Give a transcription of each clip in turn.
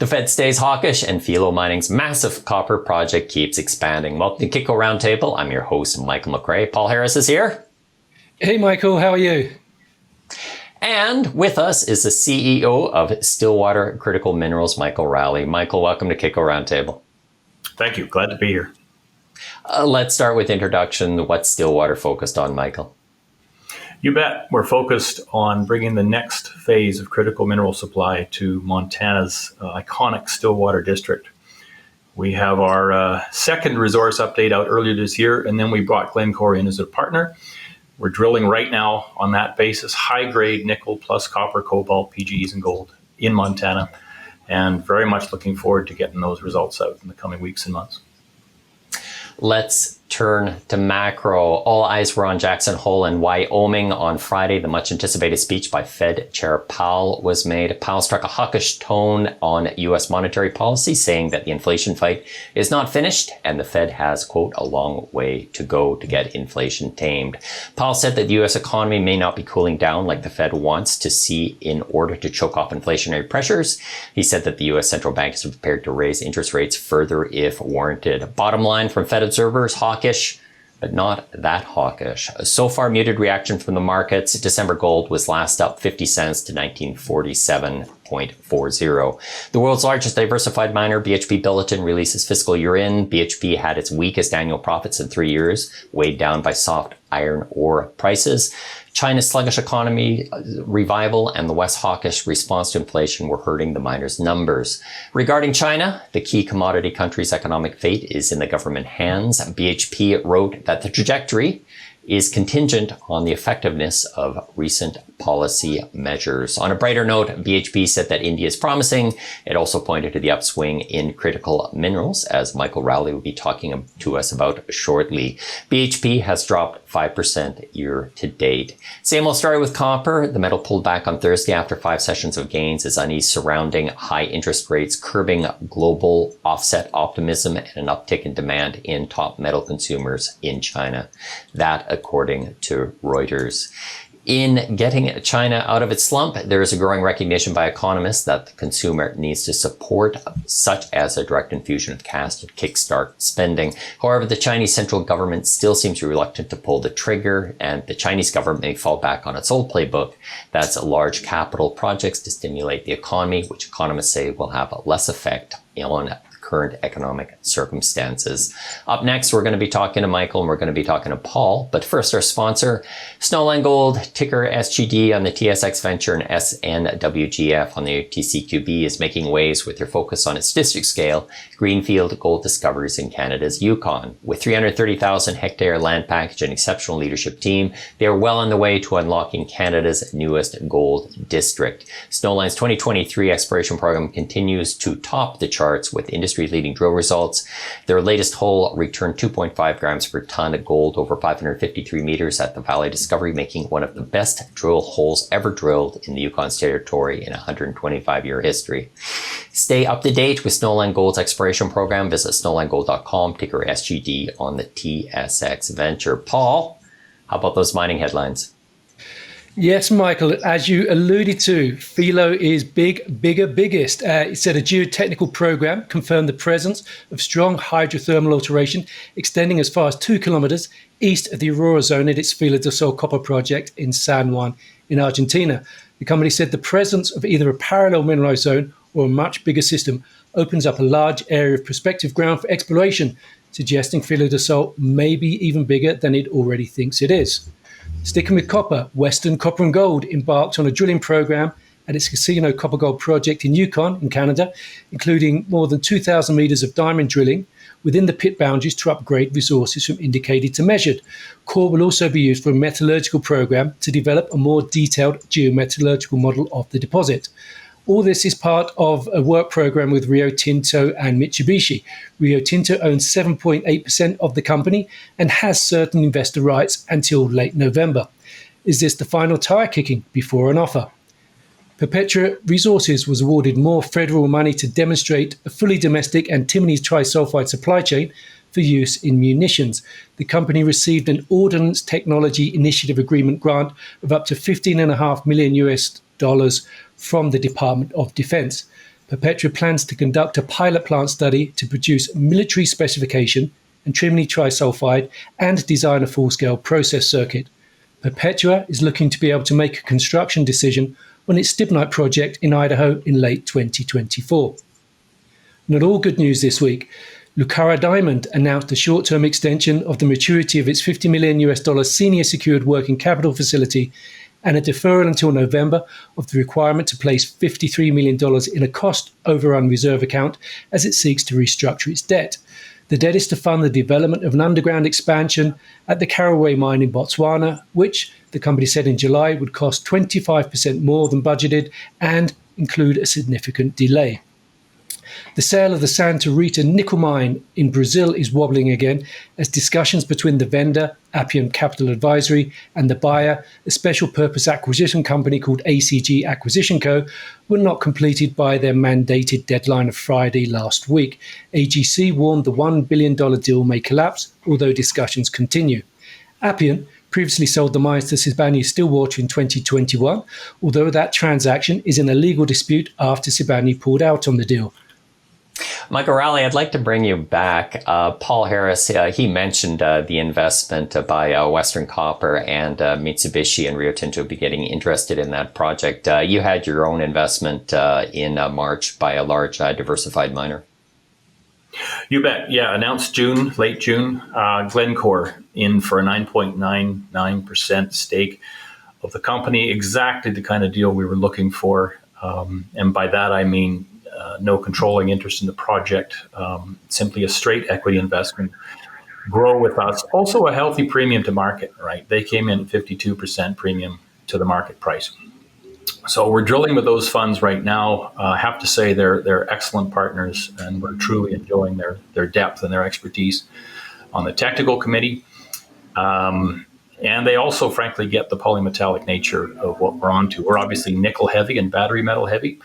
The Fed stays hawkish and Filo Mining's massive copper project keeps expanding. Welcome to Kitco Roundtable. I'm your host, Michael McCrae. Paul Harris is here. Hey, Michael, how are you? And with us is the CEO of Stillwater Critical Minerals, Michael Rowley. Michael, welcome to Kitco Roundtable. Thank you. Glad to be here. Let's start with introduction. What's Stillwater focused on, Michael? You bet. We're focused on bringing the next phase of critical mineral supply to Montana's iconic Stillwater district. We have our second resource update out earlier this year, and then we brought Glencore in as a partner. We're drilling right now on that basis, high-grade nickel plus copper, cobalt, PGEs, and gold in Montana, and very much looking forward to getting those results out in the coming weeks and months. Let's turn to macro. All eyes were on Jackson Hole in Wyoming on Friday. The much anticipated speech by Fed Chair Powell was made. Powell struck a hawkish tone on U.S. monetary policy, saying that the inflation fight is not finished and the Fed has, quote, a long way to go to get inflation tamed. Powell said that the U.S. economy may not be cooling down like the Fed wants to see in order to choke off inflationary pressures. He said that the U.S. central bank is prepared to raise interest rates further if warranted. Bottom line from Fed observers, hawkish, but not that hawkish. So far, muted reaction from the markets. December gold was last up 50 cents to 1947.40. The world's largest diversified miner, BHP Billiton, releases fiscal year end. BHP had its weakest annual profits in 3 years, weighed down by soft iron ore prices. China's sluggish economy revival and the West hawkish response to inflation were hurting the miners' numbers. Regarding China, the key commodity country's economic fate is in the government hands. BHP wrote that the trajectory is contingent on the effectiveness of recent policy measures. On a brighter note, BHP said that India is promising. It also pointed to the upswing in critical minerals, as Michael Rowley will be talking to us about shortly. BHP has dropped 5% year to date. Same old story with copper. The metal pulled back on Thursday after 5 sessions of gains as unease surrounding high interest rates, curbing global offset optimism and an uptick in demand in top metal consumers in China. That according to Reuters. In getting China out of its slump, there is a growing recognition by economists that the consumer needs to support, such as a direct infusion of cash to kickstart spending. However, the Chinese central government still seems reluctant to pull the trigger, and the Chinese government may fall back on its old playbook. That's large capital projects to stimulate the economy, which economists say will have less effect on current economic circumstances. Up next, we're going to be talking to Michael and we're going to be talking to Paul. But first, our sponsor, Snowline Gold, ticker SGD on the TSX Venture and SNWGF on the OTCQB, is making waves with their focus on its district scale greenfield gold discoveries in Canada's Yukon. With 330,000 hectare land package and exceptional leadership team, they are well on the way to unlocking Canada's newest gold district. Snowline's 2023 exploration program continues to top the charts with industry-leading drill results. Their latest hole returned 2.5 grams per ton of gold over 553 meters at the Valley Discovery, making one of the best drill holes ever drilled in the Yukon Territory in a 125-year history. Stay up to date with Snowline Gold's exploration program. Visit snowlinegold.com, ticker SGD on the TSX Venture. Paul, how about those mining headlines? Yes, Michael, as you alluded to, Filo is biggest. It said a geotechnical program confirmed the presence of strong hydrothermal alteration extending as far as 2 kilometers east of the Aurora zone at its Filo del Sol copper project in San Juan in Argentina. The company said the presence of either a parallel mineralized zone or a much bigger system opens up a large area of prospective ground for exploration, suggesting Filo del Sol may be even bigger than it already thinks it is. Sticking with copper, Western Copper and Gold embarked on a drilling program at its Casino Copper Gold project in Yukon, in Canada, including more than 2,000 meters of diamond drilling within the pit boundaries to upgrade resources from indicated to measured. Core will also be used for a metallurgical program to develop a more detailed geometallurgical model of the deposit. All this is part of a work program with Rio Tinto and Mitsubishi. Rio Tinto owns 7.8% of the company and has certain investor rights until late November. Is this the final tire kicking before an offer? Perpetua Resources was awarded more federal money to demonstrate a fully domestic antimony trisulfide supply chain for use in munitions. The company received an Ordnance Technology Initiative Agreement grant of up to $15.5 million from the Department of Defense. Perpetua plans to conduct a pilot plant study to produce military specification antimony trisulfide and design a full-scale process circuit. Perpetua is looking to be able to make a construction decision on its stibnite project in Idaho in late 2024. Not all good news this week. Lucara Diamond announced a short-term extension of the maturity of its $50 million senior secured working capital facility and a deferral until November of the requirement to place $53 million in a cost overrun reserve account as it seeks to restructure its debt. The debt is to fund the development of an underground expansion at the Caraway mine in Botswana, which the company said in July would cost 25% more than budgeted and include a significant delay. The sale of the Santa Rita nickel mine in Brazil is wobbling again as discussions between the vendor, Appian Capital Advisory, and the buyer, a special purpose acquisition company called ACG Acquisition Co., were not completed by their mandated deadline of Friday last week. AGC warned the $1 billion deal may collapse, although discussions continue. Appian previously sold the mines to Sibanye-Stillwater in 2021, although that transaction is in a legal dispute after Sibanye pulled out on the deal. Michael Rowley, I'd like to bring you back. Paul Harris, he mentioned the investment by Western Copper and Mitsubishi and Rio Tinto be getting interested in that project. You had your own investment in March by a large diversified miner. You bet. Yeah, announced late June, Glencore in for a 9.99% stake of the company, exactly the kind of deal we were looking for. And by that, I mean no controlling interest in the project, simply a straight equity investment. Grow with us. Also a healthy premium to market, right? They came in at 52% premium to the market price. So we're drilling with those funds right now. I have to say they're excellent partners, and we're truly enjoying their depth and their expertise on the technical committee. And they also, frankly, get the polymetallic nature of what we're onto. We're obviously nickel heavy and battery metal heavy.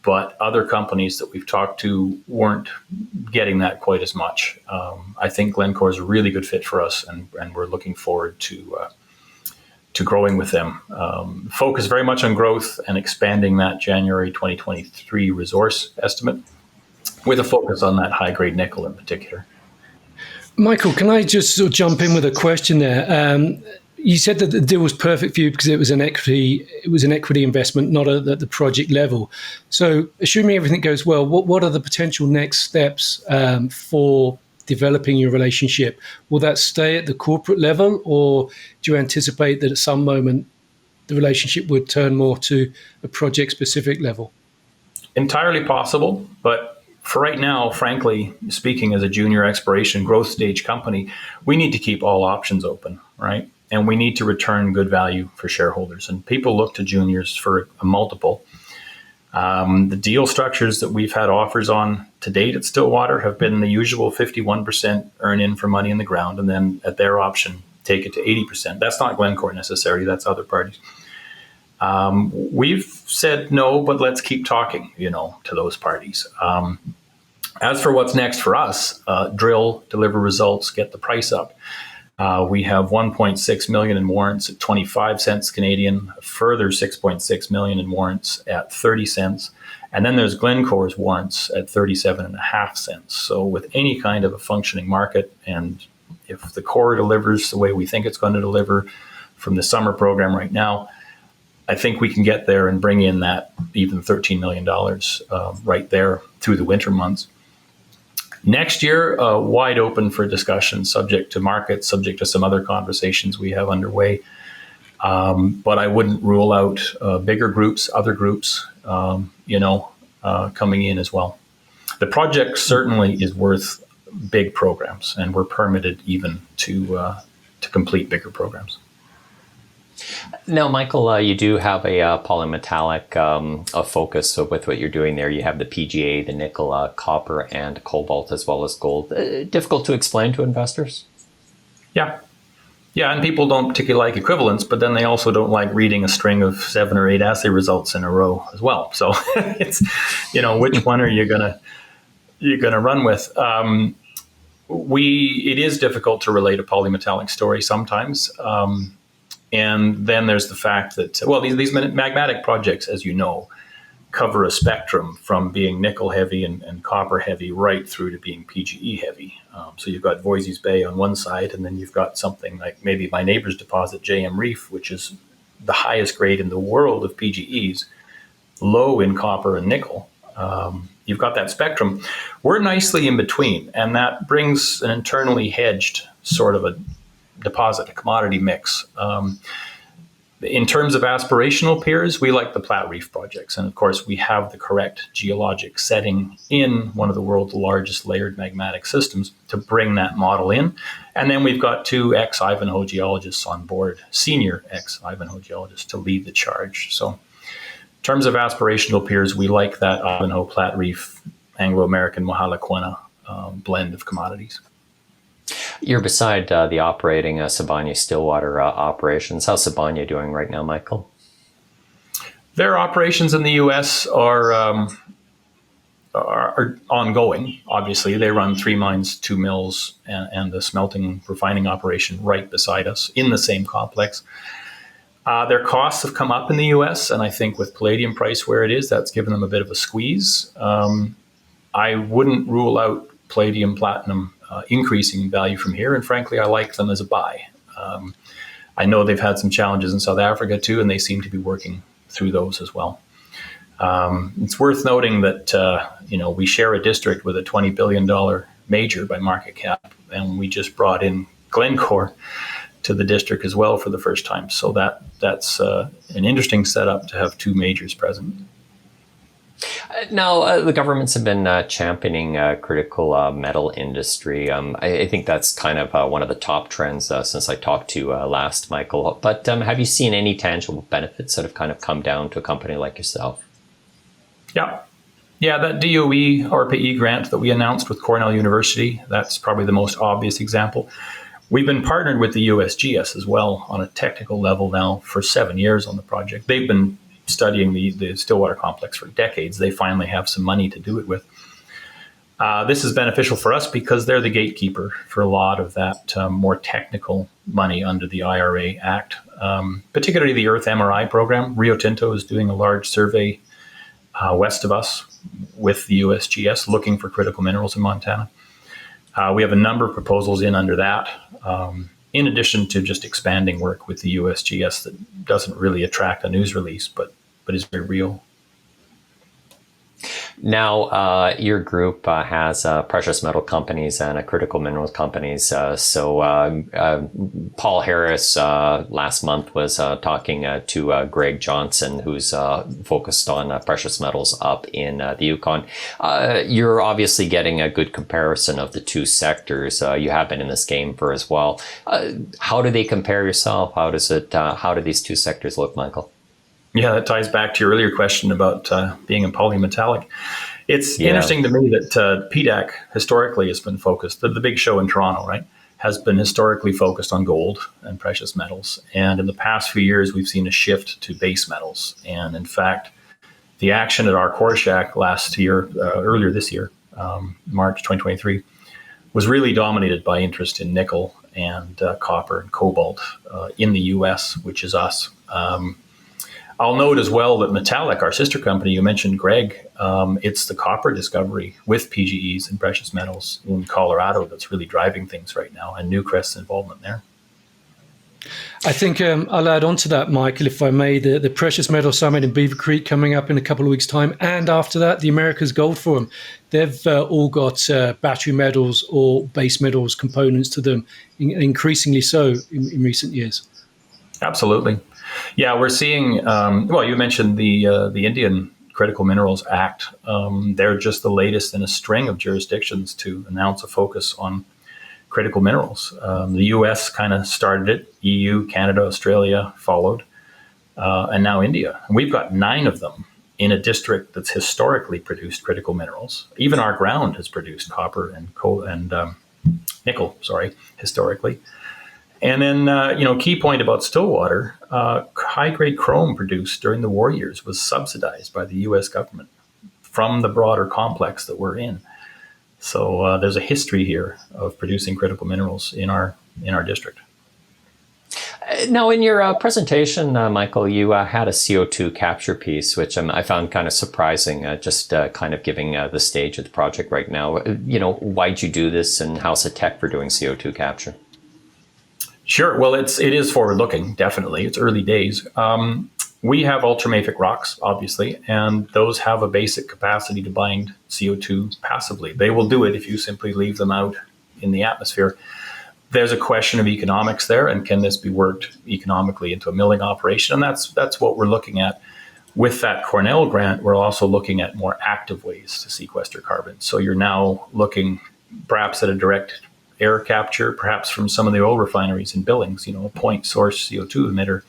But other companies that we've talked to weren't getting that quite as much. I think Glencore is a really good fit for us, and we're looking forward to growing with them. Focus very much on growth and expanding that January 2023 resource estimate with a focus on that high-grade nickel in particular. Michael, can I just sort of jump in with a question there? You said that the deal was perfect for you because it was an equity investment, not at the project level. So, assuming everything goes well, what are the potential next steps for developing your relationship? Will that stay at the corporate level, or do you anticipate that at some moment the relationship would turn more to a project-specific level? Entirely possible, but for right now, frankly, speaking as a junior exploration growth stage company, we need to keep all options open, right? And we need to return good value for shareholders. And people look to juniors for a multiple. The deal structures that we've had offers on to date at Stillwater have been the usual 51% earn in for money in the ground, and then at their option, take it to 80%. That's not Glencore necessarily, that's other parties. We've said no, but let's keep talking, to those parties. As for what's next for us, drill, deliver results, get the price up. We have 1.6 million in warrants at 25 cents Canadian, a further 6.6 million in warrants at 30 cents. And then there's Glencore's warrants at 37.5 cents. So with any kind of a functioning market, and if the core delivers the way we think it's going to deliver from the summer program right now, I think we can get there and bring in that even $13 million right there through the winter months. Next year, wide open for discussion, subject to market, subject to some other conversations we have underway. But I wouldn't rule out bigger groups, other groups, coming in as well. The project certainly is worth big programs, and we're permitted even to complete bigger programs. Now, Michael, you do have a polymetallic focus with what you're doing there. You have the PGA, the nickel, copper, and cobalt, as well as gold. Difficult to explain to investors? Yeah, and people don't particularly like equivalence, but then they also don't like reading a string of 7 or 8 assay results in a row as well. So it's, which one are you gonna run with? It is difficult to relate a polymetallic story sometimes. And then there's the fact that, these magmatic projects, as you know, cover a spectrum from being nickel heavy and copper heavy right through to being PGE heavy. So you've got Voisey's Bay on one side, and then you've got something like maybe my neighbor's deposit, JM Reef, which is the highest grade in the world of PGEs, low in copper and nickel. You've got that spectrum. We're nicely in between, and that brings an internally hedged sort of a deposit, a commodity mix. In terms of aspirational peers, we like the Platte Reef projects. And of course, we have the correct geologic setting in one of the world's largest layered magmatic systems to bring that model in. And then we've got two ex-Ivanhoe geologists on board, senior ex-Ivanhoe geologists, to lead the charge. So in terms of aspirational peers, we like that Ivanhoe, Platte Reef, Anglo-American, Mohalaquena blend of commodities. You're beside the operating Sibanye-Stillwater operations. How's Sibanye doing right now, Michael? Their operations in the U.S. are ongoing. Obviously, they run 3 mines, 2 mills, and the smelting refining operation right beside us in the same complex. Their costs have come up in the U.S., and I think with palladium price where it is, that's given them a bit of a squeeze. I wouldn't rule out palladium, platinum increasing in value from here, and frankly, I like them as a buy. I know they've had some challenges in South Africa too, and they seem to be working through those as well. It's worth noting that we share a district with a $20 billion major by market cap, and we just brought in Glencore to the district as well for the first time. So that's an interesting setup to have two majors present. Now, the governments have been championing critical metal industry. I think that's kind of one of the top trends since I talked to you last, Michael. But have you seen any tangible benefits that have kind of come down to a company like yourself? Yeah, that DOE RPE grant that we announced with Cornell University, that's probably the most obvious example. We've been partnered with the USGS as well on a technical level now for 7 years on the project. They've been studying the Stillwater complex for decades. They finally have some money to do it with. This is beneficial for us because they're the gatekeeper for a lot of that more technical money under the IRA Act, particularly the Earth MRI program. Rio Tinto is doing a large survey west of us with the USGS looking for critical minerals in Montana. We have a number of proposals in under that, in addition to just expanding work with the USGS that doesn't really attract a news release, but is very real. Now, your group has precious metal companies and critical minerals companies. So Paul Harris last month was talking to Greg Johnson, who's focused on precious metals up in the Yukon. You're obviously getting a good comparison of the two sectors. You have been in this game for as well. How do they compare yourself? How do these two sectors look, Michael? Yeah, that ties back to your earlier question about being a polymetallic. It's interesting to me that PDAC historically has been focused, the big show in Toronto, right, has been historically focused on gold and precious metals. And in the past few years, we've seen a shift to base metals. And in fact, the action at our core shack earlier this year, March 2023, was really dominated by interest in nickel and copper and cobalt in the US, which is us. I'll note as well that Metallic, our sister company, you mentioned Greg, it's the copper discovery with PGEs and precious metals in Colorado that's really driving things right now, and Newcrest's involvement there. I think I'll add on to that, Michael, if I may, the Precious Metal Summit in Beaver Creek coming up in a couple of weeks' time, and after that, the Americas Gold Forum. They've all got battery metals or base metals components to them, increasingly so in recent years. Absolutely. Yeah, we're seeing, you mentioned the Indian Critical Minerals Act. They're just the latest in a string of jurisdictions to announce a focus on critical minerals. The US kind of started it, EU, Canada, Australia followed, and now India. And we've got 9 of them in a district that's historically produced critical minerals. Even our ground has produced copper and nickel, historically. And then, key point about Stillwater, high-grade chrome produced during the war years was subsidized by the U.S. government from the broader complex that we're in. So there's a history here of producing critical minerals in our district. Now, in your presentation, Michael, you had a CO2 capture piece, which I found kind of surprising, just kind of giving the stage of the project right now. Why'd you do this, and how's the tech for doing CO2 capture? Sure. Well, it is forward-looking, definitely. It's early days. We have ultramafic rocks, obviously, and those have a basic capacity to bind CO2 passively. They will do it if you simply leave them out in the atmosphere. There's a question of economics there, and can this be worked economically into a milling operation? And that's what we're looking at. With that Cornell grant, we're also looking at more active ways to sequester carbon. So you're now looking perhaps at a direct air capture, perhaps from some of the oil refineries in Billings, a point source CO2 emitter.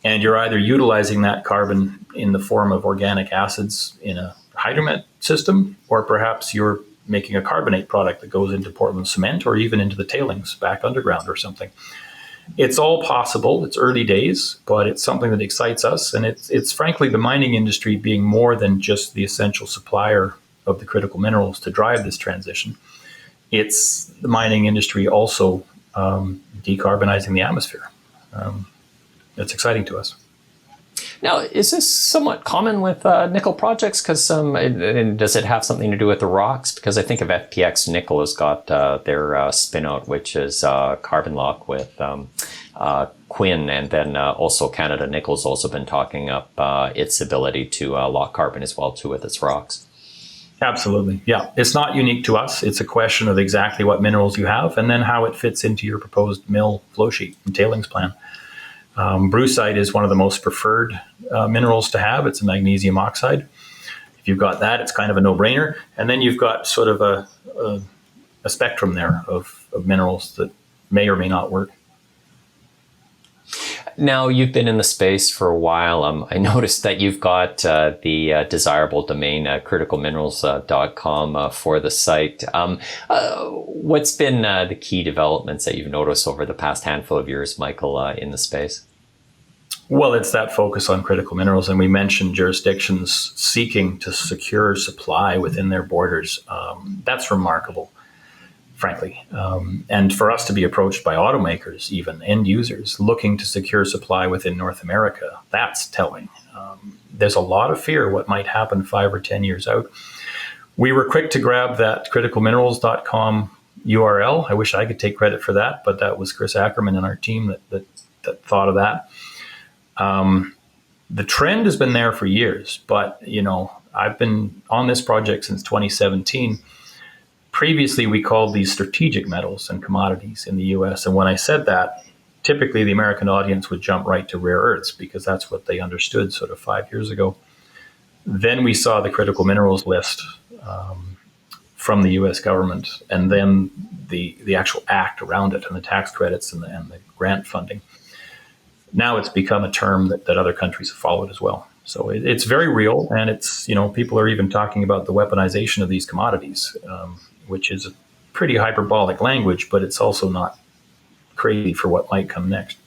And you're either utilizing that carbon in the form of organic acids in a hydromet system, or perhaps you're making a carbonate product that goes into Portland cement, or even into the tailings back underground or something. It's all possible. It's early days, but it's something that excites us. And it's frankly the mining industry being more than just the essential supplier of the critical minerals to drive this transition. It's the mining industry also decarbonizing the atmosphere. It's exciting to us. Now, is this somewhat common with nickel projects? Because does it have something to do with the rocks? Because I think of FPX Nickel has got their spin-out, which is carbon lock with Quinn, and then also Canada Nickel's also been talking up its ability to lock carbon as well too with its rocks. Absolutely, yeah. It's not unique to us. It's a question of exactly what minerals you have, and then how it fits into your proposed mill flow sheet and tailings plan. Brucite is one of the most preferred minerals to have. It's a magnesium oxide. If you've got that, it's kind of a no-brainer. And then you've got sort of a spectrum there of minerals that may or may not work. Now, you've been in the space for a while. I noticed that you've got the desirable domain, criticalminerals.com, for the site. What's been the key developments that you've noticed over the past handful of years, Michael, in the space? Well, it's that focus on critical minerals. And we mentioned jurisdictions seeking to secure supply within their borders. That's remarkable, frankly. And for us to be approached by automakers, even end users, looking to secure supply within North America, that's telling. There's a lot of fear what might happen 5 or 10 years out. We were quick to grab that criticalminerals.com URL. I wish I could take credit for that, but that was Chris Ackerman and our team that thought of that. The trend has been there for years, but I've been on this project since 2017. Previously, we called these strategic metals and commodities in the U.S. And when I said that, typically the American audience would jump right to rare earths because that's what they understood sort of 5 years ago. Then we saw the critical minerals list from the U.S. government, and then the actual act around it and the tax credits and the grant funding. Now it's become a term that other countries have followed as well. So it's very real, and it's, people are even talking about the weaponization of these commodities, which is a pretty hyperbolic language, but it's also not crazy for what might come next.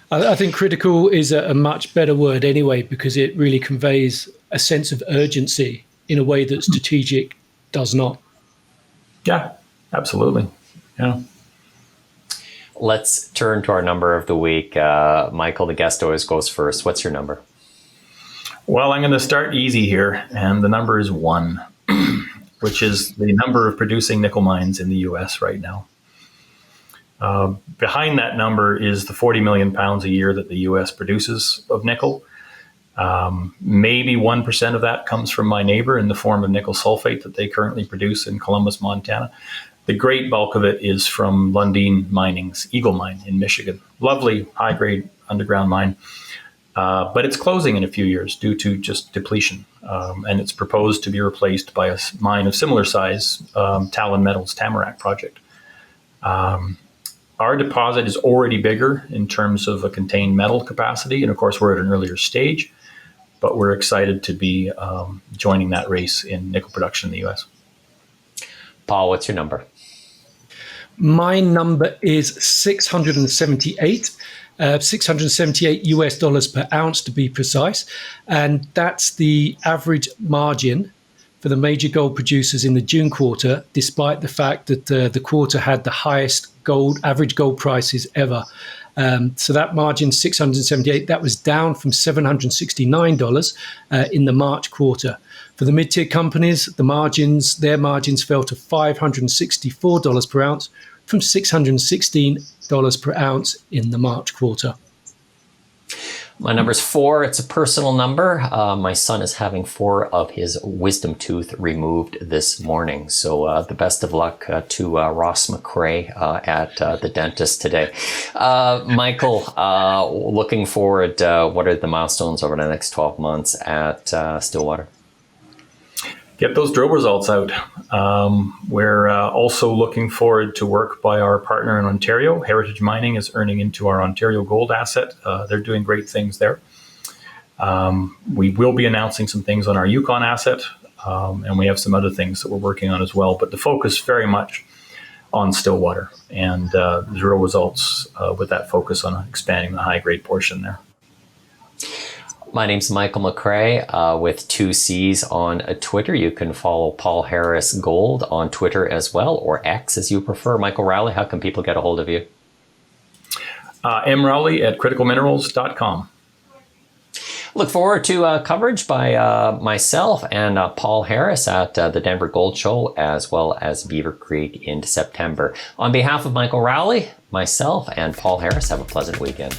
I think critical is a much better word anyway, because it really conveys a sense of urgency in a way that strategic does not. Yeah, absolutely. Yeah. Let's turn to our number of the week. Michael, the guest always goes first. What's your number? Well, I'm going to start easy here, and the number is 1, which is the number of producing nickel mines in the U.S. right now. Behind that number is the 40 million pounds a year that the U.S. produces of nickel. Maybe 1% of that comes from my neighbor in the form of nickel sulfate that they currently produce in Columbus, Montana. The great bulk of it is from Lundin Mining's Eagle Mine in Michigan. Lovely, high-grade underground mine. But it's closing in a few years due to just depletion. And it's proposed to be replaced by a mine of similar size, Talon Metals Tamarack project. Our deposit is already bigger in terms of a contained metal capacity. And of course, we're at an earlier stage, but we're excited to be joining that race in nickel production in the U.S. Paul, what's your number? My number is 678 US dollars per ounce to be precise. And that's the average margin for the major gold producers in the June quarter, despite the fact that the quarter had the highest average gold prices ever. So that margin, $678, that was down from $769 in the March quarter. For the mid-tier companies, their margins fell to $564 per ounce from $616 per ounce in the March quarter. My number's 4. It's a personal number. My son is having 4 of his wisdom tooth removed this morning. So the best of luck to Ross McCrae at the dentist today. Michael, looking forward, what are the milestones over the next 12 months at Stillwater? Get those drill results out. We're also looking forward to work by our partner in Ontario. Heritage Mining is earning into our Ontario gold asset. They're doing great things there. We will be announcing some things on our Yukon asset, and we have some other things that we're working on as well. But the focus very much on Stillwater and drill results with that focus on expanding the high-grade portion there. My name's Michael McCrae with 2 C's on Twitter. You can follow Paul Harris Gold on Twitter as well, or X as you prefer. Michael Rowley, how can people get a hold of you? Rowley at criticalminerals.com. Look forward to coverage by myself and Paul Harris at the Denver Gold Show, as well as Beaver Creek in September. On behalf of Michael Rowley, myself, and Paul Harris, have a pleasant weekend.